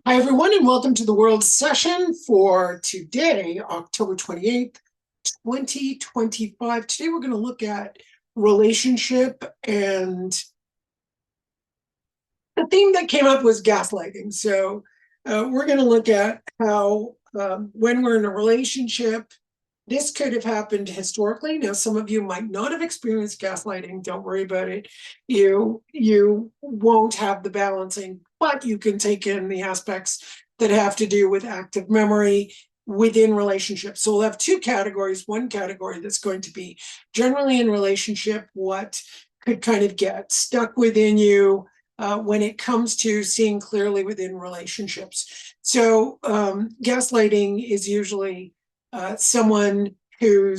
Hi, everyone, and welcome to the World Session for today, October 28th, 2025. Today, we're going to look at relationship, and the theme that came up was gaslighting. So we're going to look at how when we're in a relationship, this could have happened historically. Now, some of you might not have experienced gaslighting. Don't worry about it. You won't have the balancing, but you can take in the aspects that have to do with active memory within relationships. So we'll have two categories. One category that's going to be generally in relationship, what could kind of get stuck within you when it comes to seeing clearly within relationships. So gaslighting is usually someone who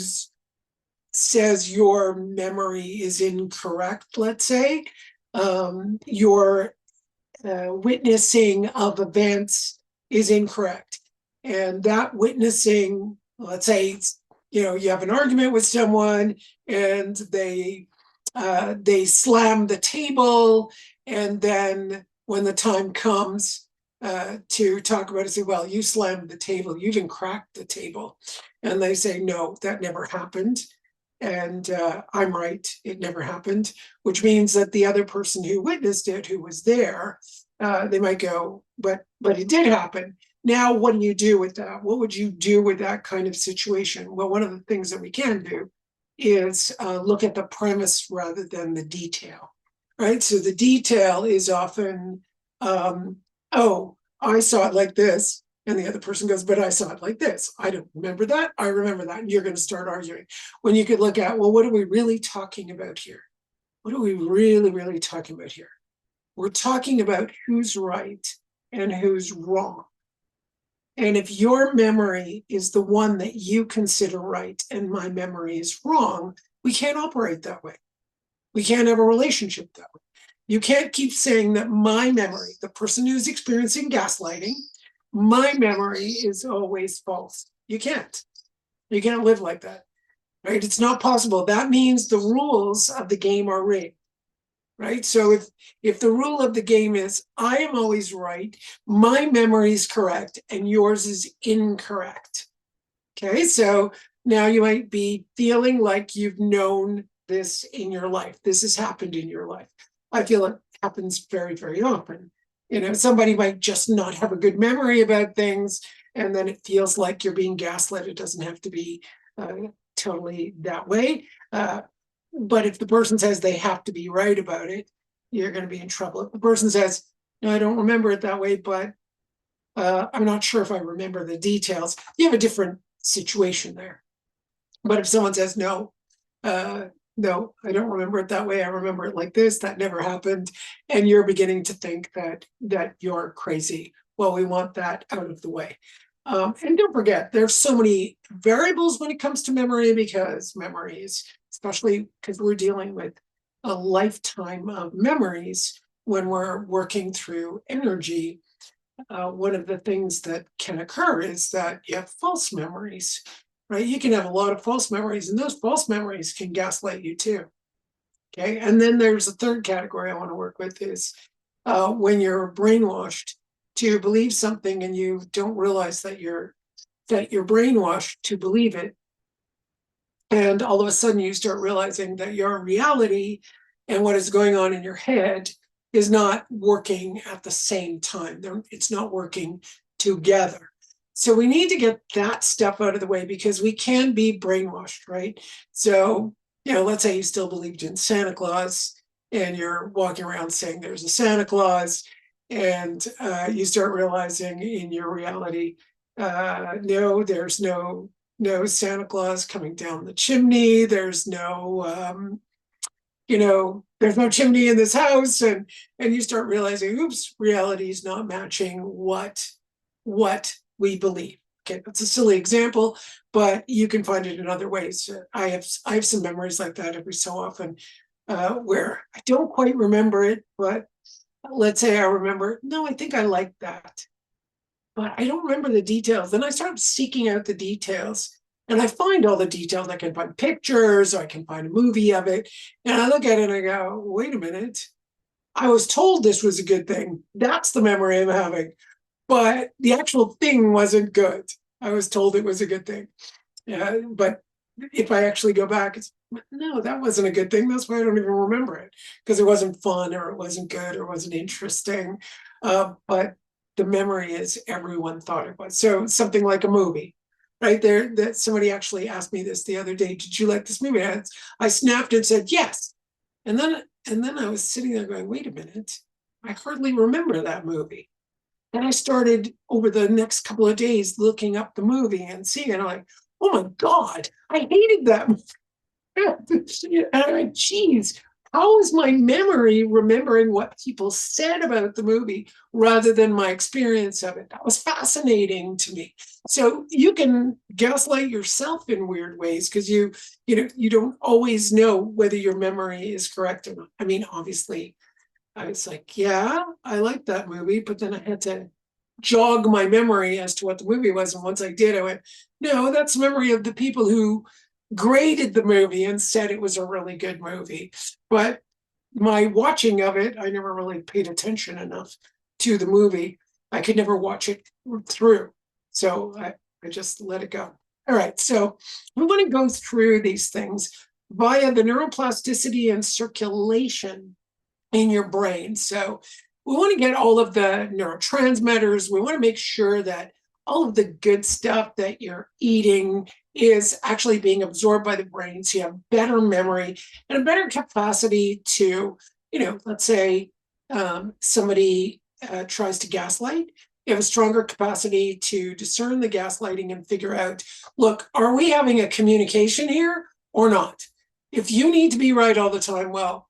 says your memory is incorrect, let's say. Your witnessing of events is incorrect. And that witnessing, let's say, you have an argument with someone and they slam the table, and then when the time comes to talk about it, say, well, you slammed the table, you even cracked the table. And they say, no, that never happened. And I'm right, it never happened, which means that the other person who witnessed it, who was there, they might go, but it did happen. Now, what do you do with that? What would you do with that kind of situation? Well, one of the things that we can do is look at the premise rather than the detail, right? So the detail is often, oh, I saw it like this. And the other person goes, but I saw it like this. I don't remember that. I remember that. And you're going to start arguing. When you could look at, well, what are we really talking about here? What are we really, really talking about here? We're talking about who's right and who's wrong. And if your memory is the one that you consider right and my memory is wrong, we can't operate that way. We can't have a relationship that way. You can't keep saying that my memory, the person who's experiencing gaslighting, my memory is always false. You can't live like that, right? It's not possible. That means the rules of the game are rigged, right? So if the rule of the game is I am always right, my memory is correct, and yours is incorrect. Okay, so now you might be feeling like you've known this in your life. This has happened in your life. I feel it happens very, very often. Somebody might just not have a good memory about things, and then it feels like you're being gaslit. It doesn't have to be totally that way. But if the person says they have to be right about it, you're going to be in trouble. If the person says, no, I don't remember it that way, but I'm not sure if I remember the details, you have a different situation there. But if someone says, no, no, I don't remember it that way. I remember it like this. That never happened. And you're beginning to think that you're crazy. Well, we want that out of the way. And don't forget, there's so many variables when it comes to memory, because memories, especially because we're dealing with a lifetime of memories when we're working through energy, one of the things that can occur is that you have false memories. Right? You can have a lot of false memories, and those false memories can gaslight you too. Okay. And then there's a third category I want to work with is when you're brainwashed to believe something and you don't realize that you're brainwashed to believe it. And all of a sudden you start realizing that your reality and what is going on in your head is not working at the same time. It's not working together. So we need to get that stuff out of the way, because we can be brainwashed, right? So, let's say you still believed in Santa Claus and you're walking around saying there's a Santa Claus, and you start realizing in your reality, no, there's no Santa Claus coming down the chimney. There's no, there's no chimney in this house. And you start realizing, oops, reality is not matching what we believe. Okay, that's a silly example, but you can find it in other ways. I have some memories like that every so often, where I don't quite remember it, but let's say I remember, no, I think I like that, but I don't remember the details. Then I start seeking out the details, and I find all the details. I can find pictures, or I can find a movie of it, and I look at it and I go, wait a minute, I was told this was a good thing. That's the memory I'm having. but the actual thing wasn't good. I was told it was a good thing. But if I actually go back, it's no, that wasn't a good thing. That's why I don't even remember it, because it wasn't fun or it wasn't good or it wasn't interesting. But the memory is everyone thought it was. So something like a movie, right there, that somebody actually asked me this the other day. Did you like this movie? I snapped and said yes. And then I was sitting there going, wait a minute, I hardly remember that movie. And I started over the next couple of days looking up the movie and seeing it. And I'm like, oh my God, I hated that movie. And I'm like, geez, how is my memory remembering what people said about the movie rather than my experience of it? That was fascinating to me. So you can gaslight yourself in weird ways because you don't always know whether your memory is correct or not. I mean, obviously, I was like, yeah, I liked that movie, but then I had to jog my memory as to what the movie was. And once I did, I went, no, that's memory of the people who graded the movie and said it was a really good movie. But my watching of it, I never really paid attention enough to the movie. I could never watch it through. So I just let it go. All right. So we want to go through these things via the neuroplasticity and circulation in your brain. So we want to get all of the neurotransmitters. We want to make sure that all of the good stuff that you're eating is actually being absorbed by the brain. So you have better memory and a better capacity to, let's say somebody tries to gaslight. You have a stronger capacity to discern the gaslighting and figure out, look, are we having a communication here or not? If you need to be right all the time, well,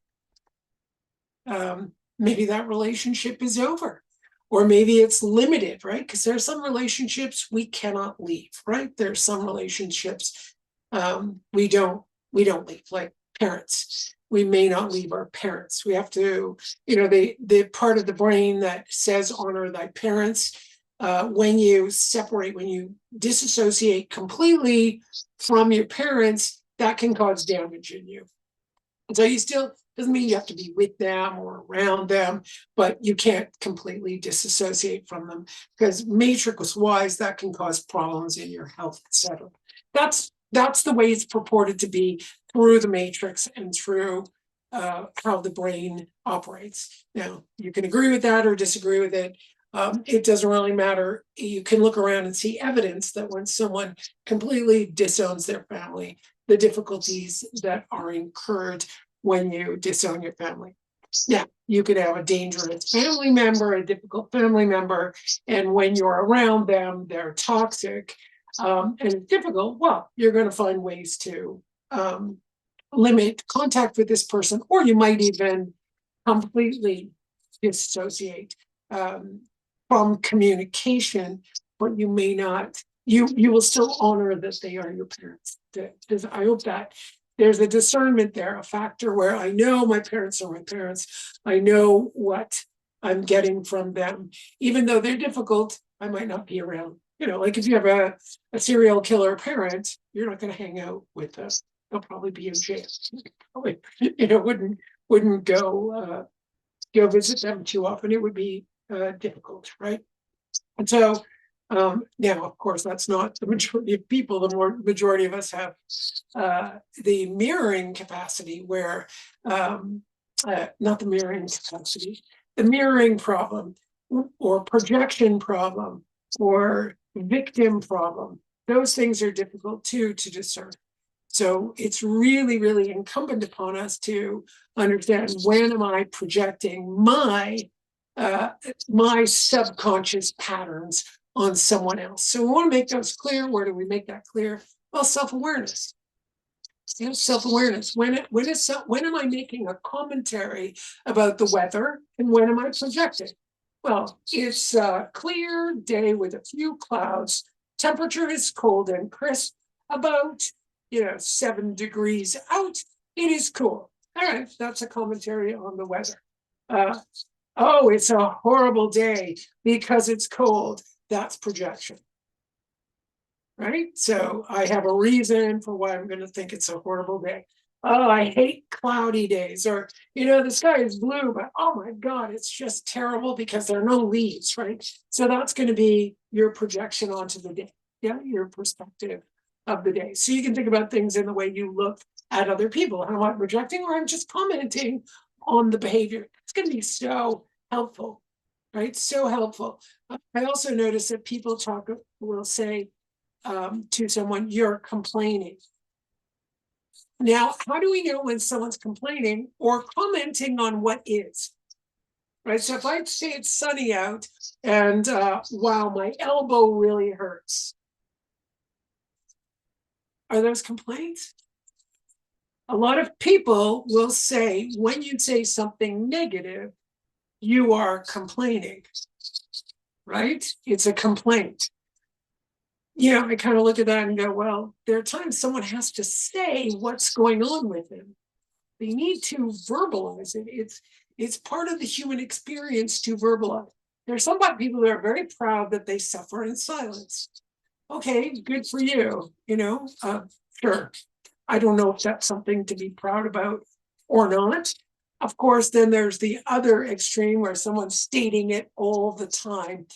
maybe that relationship is over, or maybe it's limited, right? Because there are some relationships we cannot leave, right? There are some relationships we don't leave, like parents. We may not leave our parents. We have to, the part of the brain that says honor thy parents. When you separate, when you disassociate completely from your parents, that can cause damage in you. And so you still, doesn't mean you have to be with them or around them, but you can't completely disassociate from them, because matrix-wise, that can cause problems in your health, etc. That's the way it's purported to be through the matrix and through how the brain operates. Now, you can agree with that or disagree with it. It doesn't really matter. You can look around and see evidence that when someone completely disowns their family, the difficulties that are incurred when you disown your family. Yeah, you could have a dangerous family member, a difficult family member, and when you're around them, they're toxic and it's difficult. Well, you're going to find ways to limit contact with this person, or you might even completely disassociate from communication, but you may not. You will still honor that they are your parents. I hope that there's a discernment there, a factor where I know my parents are my parents. I know what I'm getting from them. Even though they're difficult, I might not be around. Like if you have a serial killer parent, you're not going to hang out with them. They'll probably be in jail. Probably, wouldn't go visit them too often. It would be difficult, right? And so now, of course, that's not the majority of people. The majority of us have the mirroring capacity where, not the mirroring capacity, the mirroring problem or projection problem or victim problem. Those things are difficult too to discern. So it's really, really incumbent upon us to understand, when am I projecting my subconscious patterns on someone else. So we want to make those clear. Where do we make that clear? Well, self-awareness. Self-awareness. When am I making a commentary about the weather, and when am I projecting? Well, it's a clear day with a few clouds. Temperature is cold and crisp, about 7 degrees out. It is cool. All right, that's a commentary on the weather. Oh, it's a horrible day because it's cold. That's projection, right? So I have a reason for why I'm going to think it's a horrible day. Oh, I hate cloudy days, or, the sky is blue, but oh my God, it's just terrible because there are no leaves, right? So that's going to be your projection onto the day. Yeah, your perspective of the day. So you can think about things in the way you look at other people. Am I projecting, or I'm just commenting on the behavior? It's going to be so helpful, right? So helpful. I also notice that people will say to someone, "You're complaining." Now, how do we know when someone's complaining or commenting on what is? Right. So if I say it's sunny out and wow, my elbow really hurts, are those complaints? A lot of people will say when you say something negative, you are complaining, right? It's a complaint. I kind of look at that and go, well, there are times someone has to say what's going on with them. They need to verbalize it. It's part of the human experience to verbalize. There's some people that are very proud that they suffer in silence. Okay, good for you. Sure. I don't know if that's something to be proud about or not. Of course, then there's the other extreme where someone's stating it all the time.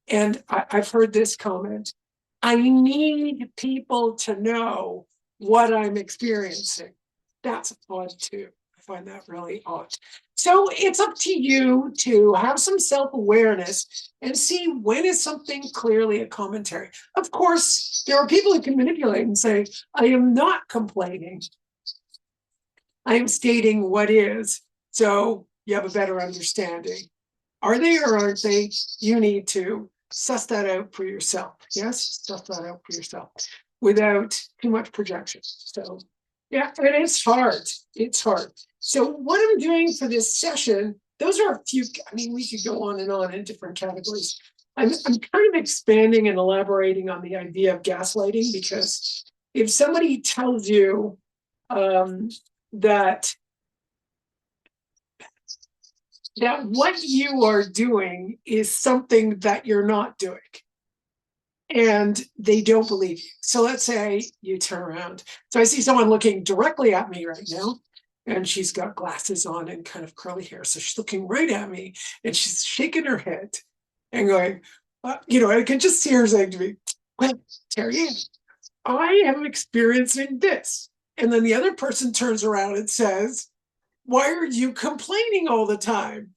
And I've heard this comment: I need people to know what I'm experiencing. That's odd too. I find that really odd. So it's up to you to have some self-awareness and see when is something clearly a commentary. Of course, there are people who can manipulate and say, I am not complaining. I am stating what is. So you have a better understanding. Are they or aren't they? You need to suss that out for yourself. Yes, suss that out for yourself without too much projection. So, yeah, and it's hard. It's hard. So, what I'm doing for this session, those are a few. I mean, we could go on and on in different categories. I'm kind of expanding and elaborating on the idea of gaslighting, because if somebody tells you that what you are doing is something that you're not doing, and they don't believe you. So let's say you turn around. So I see someone looking directly at me right now, and she's got glasses on and kind of curly hair. So she's looking right at me and she's shaking her head and going, I can just see her saying to me, well, Terryann, I am experiencing this. And then the other person turns around and says, why are you complaining all the time?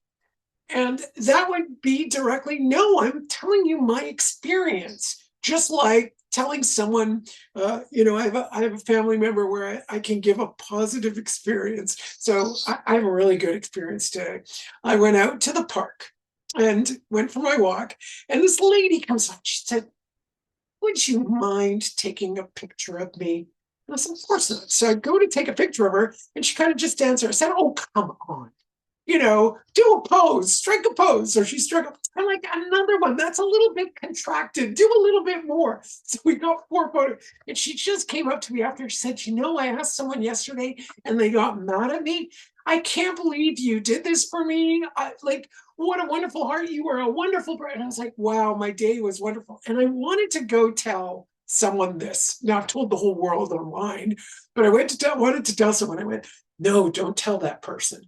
And that would be directly, no, I'm telling you my experience. Just like telling someone, I have a family member where I can give a positive experience. So I have a really good experience today. I went out to the park and went for my walk. And this lady comes up. She said, would you mind taking a picture of me? And I said, of course not. So I go to take a picture of her, and she kind of just stands there. I said, oh, come on. Do a pose, strike a pose. Or she struck up. I'm like, another one. That's a little bit contracted. Do a little bit more. So we got 4 photos. And she just came up to me after. She said, I asked someone yesterday and they got mad at me. I can't believe you did this for me. What a wonderful heart. You were a wonderful person. And I was like, wow, my day was wonderful. And I wanted to go tell someone this. Now I've told the whole world online, but I wanted to tell someone. I went, no, don't tell that person.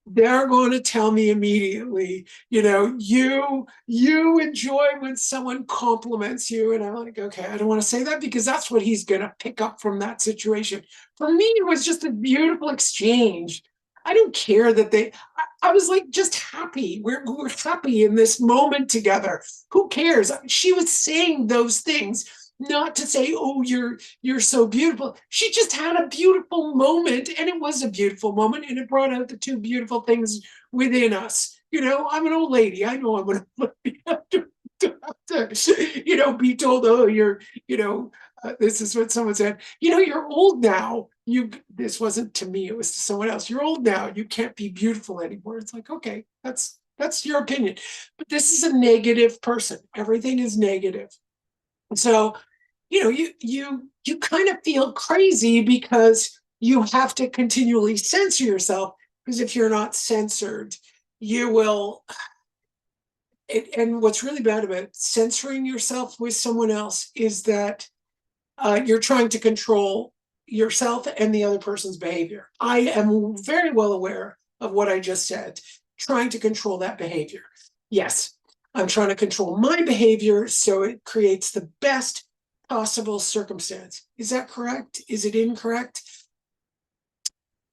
They're going to tell me immediately, you enjoy when someone compliments you. And I'm like, okay, I don't want to say that, because that's what he's going to pick up from that situation. For me, it was just a beautiful exchange. I don't care that I was like just happy. We're happy in this moment together. Who cares? She was saying those things not to say, oh, you're so beautiful. She just had a beautiful moment, and it was a beautiful moment, and it brought out the 2 beautiful things within us. I'm an old lady. I know I'm an old lady. To be told, oh, this is what someone said. You're old now. This wasn't to me. It was to someone else. You're old now. You can't be beautiful anymore. It's like, okay, that's your opinion. But this is a negative person. Everything is negative. So you kind of feel crazy because you have to continually censor yourself, because if you're not censored, you will. And what's really bad about censoring yourself with someone else is that you're trying to control yourself and the other person's behavior. I am very well aware of what I just said, trying to control that behavior. Yes, I'm trying to control my behavior so it creates the best possible circumstance. Is that correct? Is it incorrect?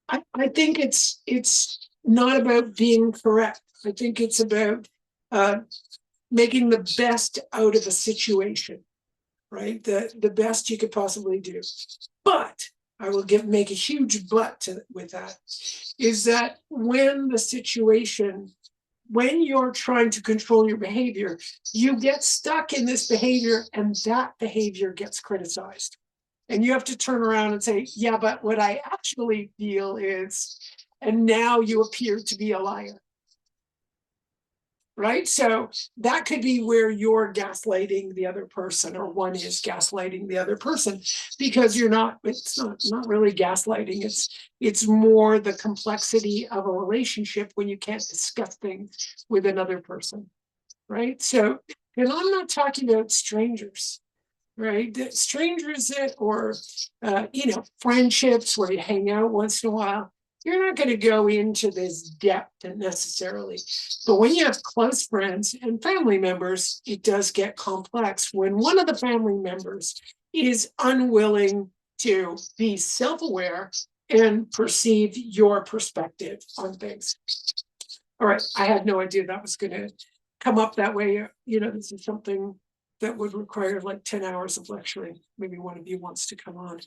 I think it's not about being correct. I think it's about making the best out of a situation, right? The best you could possibly do. But I will make a huge but with that, is that when the situation, when you're trying to control your behavior, you get stuck in this behavior and that behavior gets criticized. And you have to turn around and say, yeah, but what I actually feel is, and now you appear to be a liar. Right? So that could be where you're gaslighting the other person, or one is gaslighting the other person, because it's not really gaslighting. It's more the complexity of a relationship when you can't discuss things with another person. Right? So, and I'm not talking about strangers. Right, strangers that, or friendships where you hang out once in a while. You're not going to go into this depth necessarily, but when you have close friends and family members, it does get complex when one of the family members is unwilling to be self-aware and perceive your perspective on things. All right, I had no idea that was going to come up that way. This is something that would require like 10 hours of lecturing. Maybe one of you wants to come on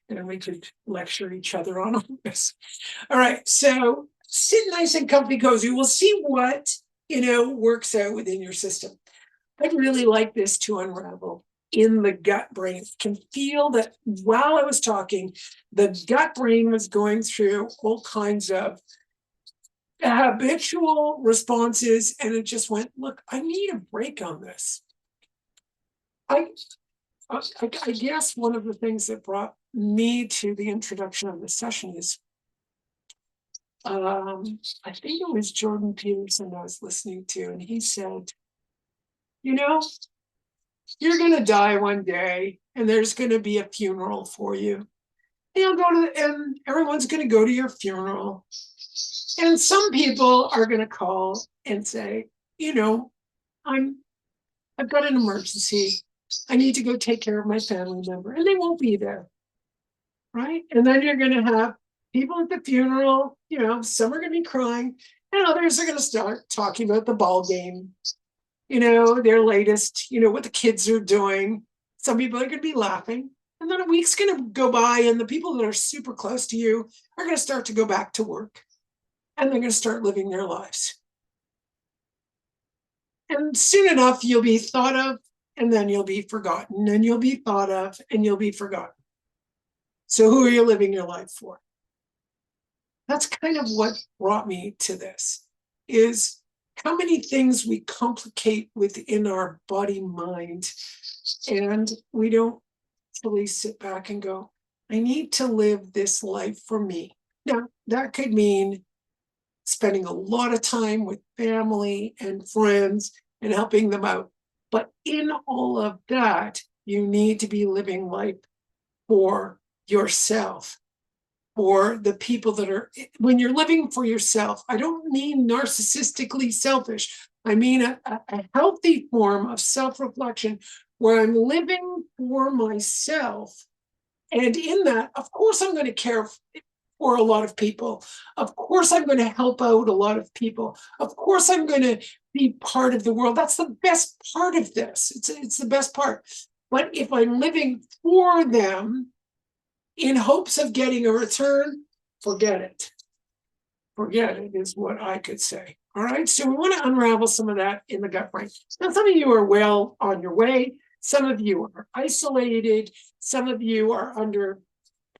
and we could lecture each other on all this. All right, so sit nice and comfy, cozy. We'll see what, works out within your system. I'd really like this to unravel in the gut brain. I can feel that while I was talking, the gut brain was going through all kinds of habitual responses, and it just went, look, I need a break on this. I guess one of the things that brought me to the introduction of this session is, I think it was Jordan Peterson I was listening to, and he said, you're going to die one day, and there's going to be a funeral for you. And everyone's going to go to your funeral. And some people are going to call and say, I've got an emergency. I need to go take care of my family member, and they won't be there, right? And then you're going to have people at the funeral, some are going to be crying, and others are going to start talking about the ball game, their latest, what the kids are doing. Some people are going to be laughing, and then a week's going to go by, and the people that are super close to you are going to start to go back to work, and they're going to start living their lives. And soon enough, you'll be thought of, and then you'll be forgotten, and you'll be thought of, and you'll be forgotten. So who are you living your life for? That's kind of what brought me to this, is how many things we complicate within our body mind, and we don't really sit back and go, I need to live this life for me. Now, that could mean spending a lot of time with family and friends and helping them out. But in all of that, you need to be living life for yourself, for the people that are, when you're living for yourself, I don't mean narcissistically selfish. I mean a healthy form of self-reflection where I'm living for myself. And in that, of course, I'm going to care for a lot of people. Of course, I'm going to help out a lot of people. Of course, I'm going to be part of the world. That's the best part of this. It's the best part. But if I'm living for them in hopes of getting a return, forget it. Forget it is what I could say. All right. So we want to unravel some of that in the gut brain. Now, some of you are well on your way. Some of you are isolated. Some of you are under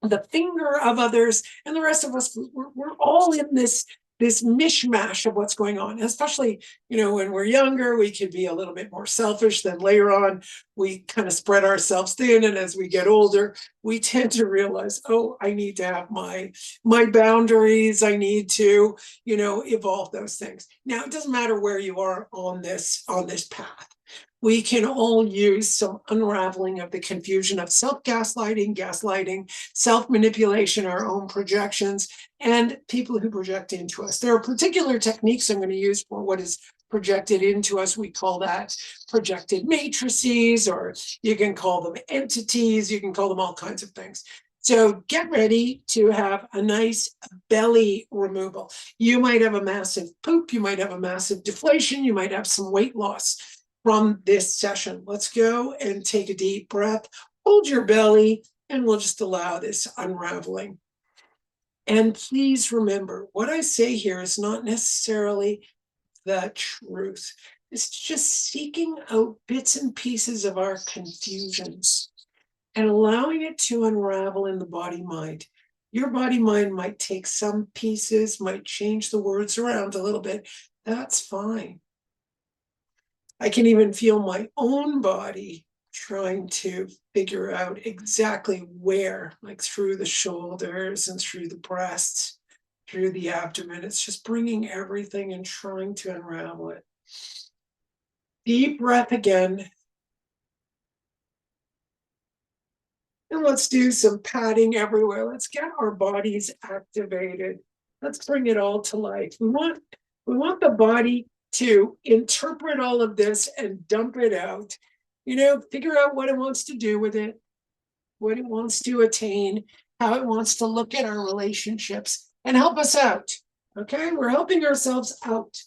the finger of others, and the rest of us, we're all in this mishmash of what's going on. Especially, when we're younger, we could be a little bit more selfish. Then later on, we kind of spread ourselves thin, and as we get older, we tend to realize, oh, I need to have my boundaries. I need to, evolve those things. Now, it doesn't matter where you are on this path. we can all use some unraveling of the confusion of self-gaslighting, gaslighting, self-manipulation, our own projections, and people who project into us. There are particular techniques I'm going to use for what is projected into us. We call that projected matrices, or you can call them entities, you can call them all kinds of things. So get ready to have a nice belly removal. You might have a massive poop, you might have a massive deflation, you might have some weight loss from this session. Let's go and take a deep breath, hold your belly, and we'll just allow this unraveling. And please remember, what I say here is not necessarily the truth. It's just seeking out bits and pieces of our confusions and allowing it to unravel in the body-mind. Your body-mind might take some pieces, might change the words around a little bit. That's fine. I can even feel my own body trying to figure out exactly where, like through the shoulders and through the breasts, through the abdomen. It's just bringing everything and trying to unravel it. Deep breath again. And let's do some patting everywhere. Let's get our bodies activated. Let's bring it all to life. We want the body to interpret all of this and dump it out. Figure out what it wants to do with it, what it wants to attain, how it wants to look at our relationships, and help us out. Okay? We're helping ourselves out.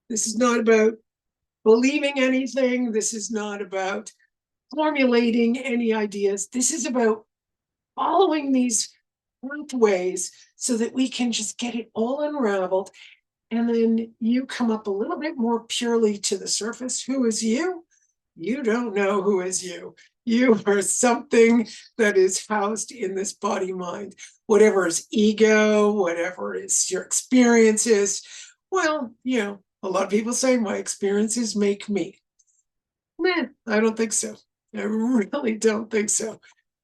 This is not about believing anything. This is not about formulating any ideas. This is about following these pathways so that we can just get it all unraveled. And then you come up a little bit more purely to the surface. Who is you? You don't know who is you. You are something that is housed in this body mind. Whatever is ego, whatever is your experiences. Well, a lot of people say my experiences make me. Meh, I don't think so. I really don't think so.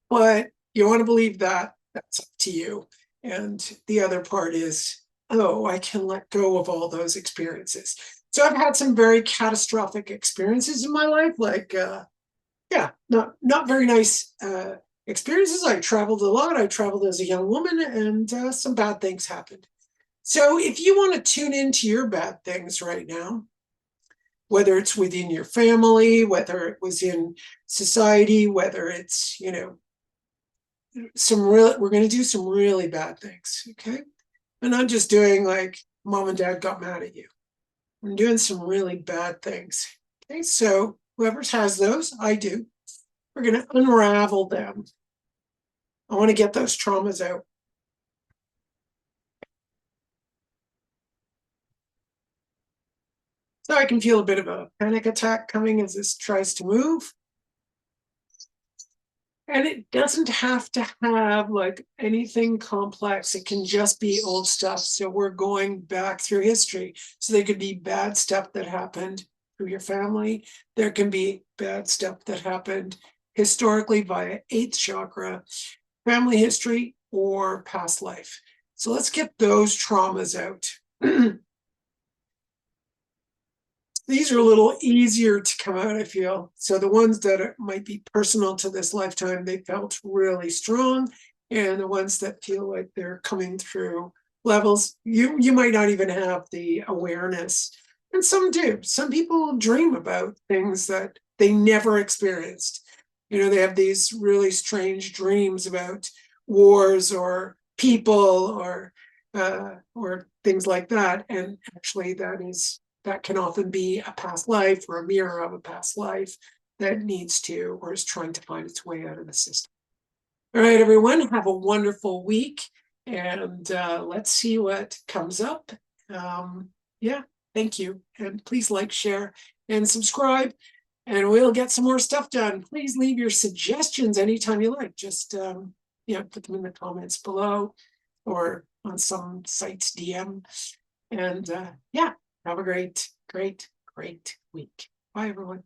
But you want to believe that, that's up to you. And the other part is, I can let go of all those experiences. So I've had some very catastrophic experiences in my life, like, not very nice experiences. I traveled a lot. I traveled as a young woman, and some bad things happened. So if you want to tune into your bad things right now, whether it's within your family, whether it was in society, whether it's, we're going to do some really bad things, okay? And I'm just doing like mom and dad got mad at you. I'm doing some really bad things, okay? So whoever has those, I do. We're going to unravel them. I want to get those traumas out. So I can feel a bit of a panic attack coming as this tries to move. And it doesn't have to have like anything complex. It can just be old stuff. So we're going back through history. So there could be bad stuff that happened through your family. There can be bad stuff that happened historically via 8th chakra, family history, or past life. So let's get those traumas out. These are a little easier to come out, I feel. So the ones that might be personal to this lifetime, they felt really strong. And the ones that feel like they're coming through levels, you might not even have the awareness. And some do. Some people dream about things that they never experienced. They have these really strange dreams about wars or people or things like that. And actually that can often be a past life or a mirror of a past life that needs to or is trying to find its way out of the system. All right, everyone, have a wonderful week, and let's see what comes up. Thank you. And please like, share, and subscribe, and we'll get some more stuff done. Please leave your suggestions anytime you like. Just put them in the comments below or on some site's DM. And have a great week. Bye, everyone.